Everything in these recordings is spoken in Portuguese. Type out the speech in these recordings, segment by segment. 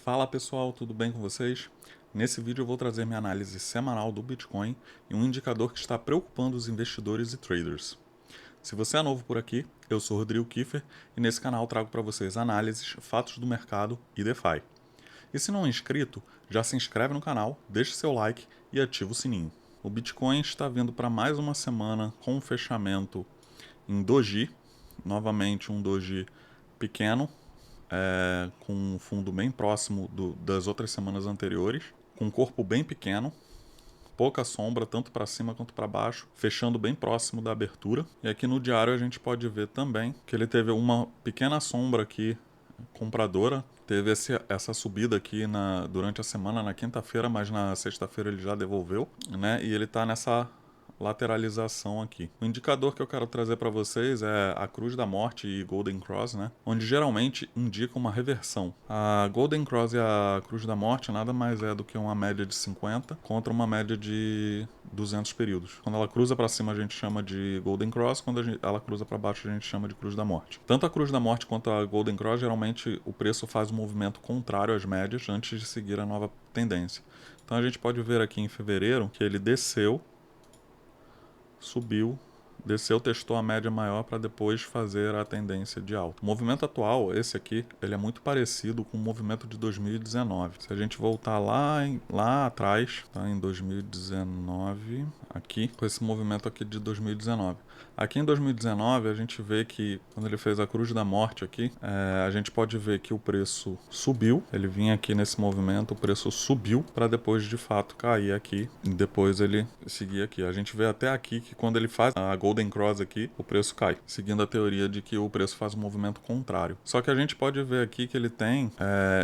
Fala pessoal, tudo bem com vocês? Nesse vídeo eu vou trazer minha análise semanal do Bitcoin e um indicador que está preocupando os investidores e traders. Se você é novo por aqui, eu sou Rodrigo Kiefer e nesse canal trago para vocês análises, fatos do mercado e DeFi. E se não é inscrito, já se inscreve no canal, deixa seu like e ativa o sininho. O Bitcoin está vindo para mais uma semana com um fechamento em Doji, novamente um Doji pequeno, com um fundo bem próximo das outras semanas anteriores, com um corpo bem pequeno, pouca sombra, tanto para cima quanto para baixo, fechando bem próximo da abertura. E aqui no diário a gente pode ver também que ele teve uma pequena sombra aqui compradora, teve essa subida aqui durante a semana, na quinta-feira, mas na sexta-feira ele já devolveu, né? E ele está nessa lateralização aqui. O indicador que eu quero trazer para vocês é a Cruz da Morte e Golden Cross, né? Onde geralmente indica uma reversão. A Golden Cross e a Cruz da Morte nada mais é do que uma média de 50 contra uma média de 200 períodos. Quando ela cruza para cima a gente chama de Golden Cross, quando ela cruza para baixo a gente chama de Cruz da Morte. Tanto a Cruz da Morte quanto a Golden Cross, geralmente o preço faz um movimento contrário às médias antes de seguir a nova tendência. Então a gente pode ver aqui em fevereiro que ele desceu, subiu, desceu, testou a média maior para depois fazer a tendência de alta. O movimento atual, esse aqui, ele é muito parecido com o movimento de 2019. Se a gente voltar lá atrás, tá, em 2019, aqui, com esse movimento aqui de 2019. Aqui em 2019 a gente vê que quando ele fez a Cruz da Morte aqui, a gente pode ver que o preço subiu, ele vinha aqui nesse movimento, o preço subiu para depois de fato cair aqui e depois ele seguir aqui. A gente vê até aqui que quando ele faz a Golden Cross aqui, o preço cai, seguindo a teoria de que o preço faz um movimento contrário. Só que a gente pode ver aqui que ele tem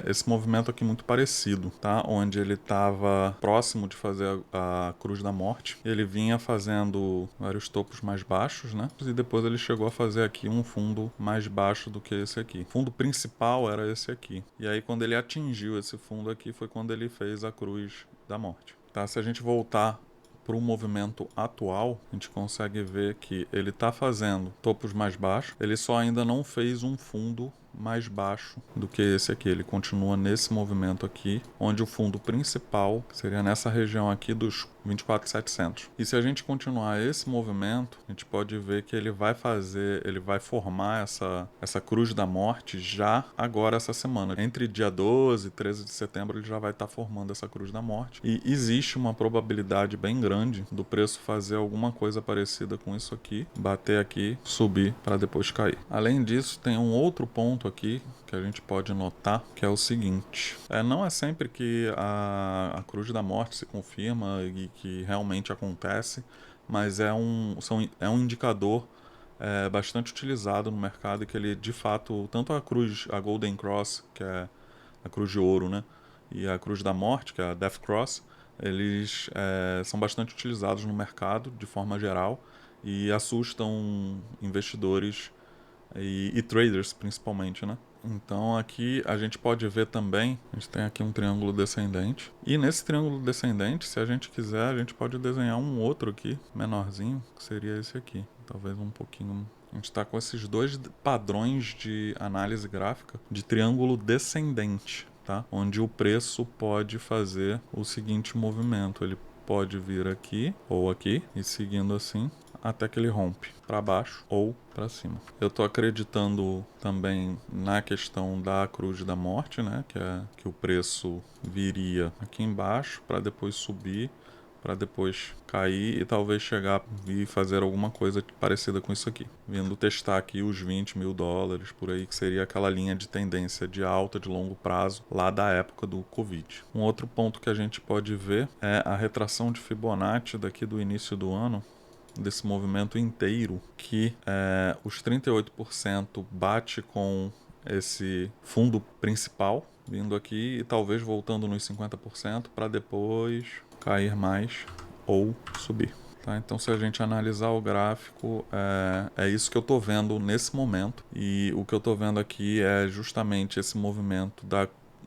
esse movimento aqui muito parecido, tá? Onde ele estava próximo de fazer a Cruz da Morte, ele vinha fazendo vários topos mais baixos, né? E depois ele chegou a fazer aqui um fundo mais baixo do que esse aqui. O fundo principal era esse aqui. E aí quando ele atingiu esse fundo aqui foi quando ele fez a Cruz da Morte. Tá? Se a gente voltar para o movimento atual, a gente consegue ver que ele está fazendo topos mais baixos, ele só ainda não fez um fundo mais baixo do que esse aqui. Ele continua nesse movimento aqui, onde o fundo principal seria nessa região aqui dos 24.700. E se a gente continuar esse movimento, a gente pode ver que ele vai formar essa Cruz da Morte já agora essa semana. Entre dia 12 e 13 de setembro ele já vai estar formando essa Cruz da Morte. E existe uma probabilidade bem grande do preço fazer alguma coisa parecida com isso aqui, bater aqui, subir para depois cair. Além disso, tem um outro ponto aqui que a gente pode notar, que é o seguinte: não é sempre que a Cruz da Morte se confirma e que realmente acontece, mas é um indicador bastante utilizado no mercado, e que ele de fato, tanto a Golden Cross, que é a Cruz de Ouro, né, e a Cruz da Morte, que é a Death Cross, eles são bastante utilizados no mercado de forma geral e assustam investidores e traders principalmente, né? Então aqui a gente pode ver também, a gente tem aqui um triângulo descendente, e nesse triângulo descendente, se a gente quiser, a gente pode desenhar um outro aqui, menorzinho, que seria esse aqui, talvez um pouquinho. A gente está com esses dois padrões de análise gráfica de triângulo descendente, tá? Onde o preço pode fazer o seguinte movimento, ele pode vir aqui ou aqui e seguindo assim até que ele rompe para baixo ou para cima. Eu estou acreditando também na questão da Cruz da Morte, né, que o preço viria aqui embaixo para depois subir, para depois cair e talvez chegar e fazer alguma coisa parecida com isso aqui. Vindo testar aqui os 20 mil dólares por aí, que seria aquela linha de tendência de alta de longo prazo lá da época do Covid. Um outro ponto que a gente pode ver é a retração de Fibonacci daqui do início do ano, desse movimento inteiro, que os 38% bate com esse fundo principal, vindo aqui e talvez voltando nos 50% para depois cair mais ou subir. Tá? Então, se a gente analisar o gráfico, é isso que eu estou vendo nesse momento, e o que eu estou vendo aqui é justamente esse movimento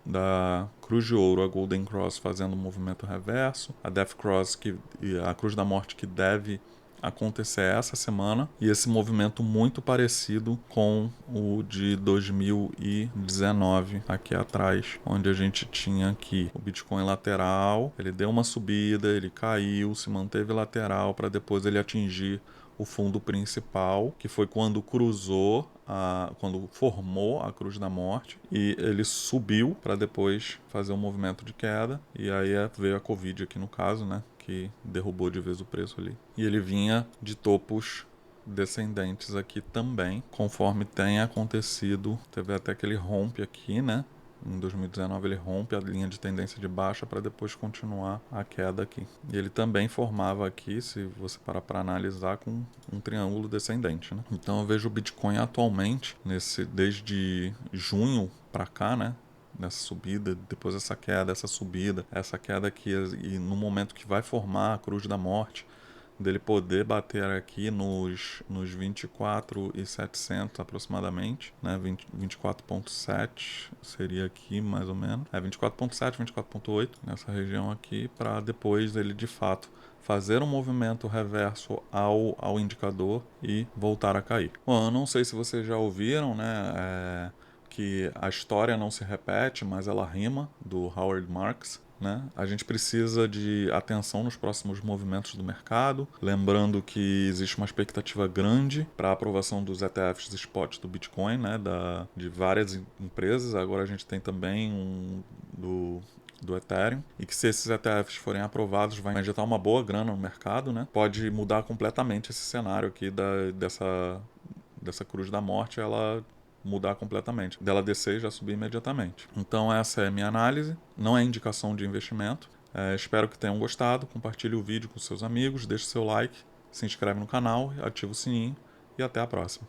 da Cruz de Ouro, a Golden Cross fazendo um movimento reverso, a Death Cross e a Cruz da Morte que deve acontecer essa semana, e esse movimento muito parecido com o de 2019 aqui atrás, onde a gente tinha aqui o Bitcoin lateral, ele deu uma subida, ele caiu, se manteve lateral para depois ele atingir o fundo principal, que foi quando cruzou, quando formou a Cruz da Morte, e ele subiu para depois fazer um movimento de queda, e aí veio a Covid aqui no caso, né, que derrubou de vez o preço ali. E ele vinha de topos descendentes aqui também, conforme tem acontecido. Teve até que ele rompe aqui, né? Em 2019 ele rompe a linha de tendência de baixa para depois continuar a queda aqui. E ele também formava aqui, se você parar para analisar, com um triângulo descendente, né? Então eu vejo o Bitcoin atualmente, desde junho para cá, né? Nessa subida, depois essa queda aqui, e no momento que vai formar a Cruz da Morte, dele poder bater aqui nos 24.700 aproximadamente, né? 24.7 seria aqui mais ou menos, 24.7, 24.8 nessa região aqui, para depois ele de fato fazer um movimento reverso ao indicador e voltar a cair. Bom, eu não sei se vocês já ouviram, né, que a história não se repete, mas ela rima, do Howard Marks. Né? A gente precisa de atenção nos próximos movimentos do mercado, lembrando que existe uma expectativa grande para a aprovação dos ETFs spot do Bitcoin, né? De várias empresas. Agora a gente tem também um do Ethereum, e que se esses ETFs forem aprovados vai injetar uma boa grana no mercado, né? Pode mudar completamente esse cenário aqui dessa Cruz da Morte, ela mudar completamente, dela descer e já subir imediatamente. Então essa é a minha análise, não é indicação de investimento. Espero que tenham gostado, compartilhe o vídeo com seus amigos, deixe seu like, se inscreve no canal, ativa o sininho e até a próxima.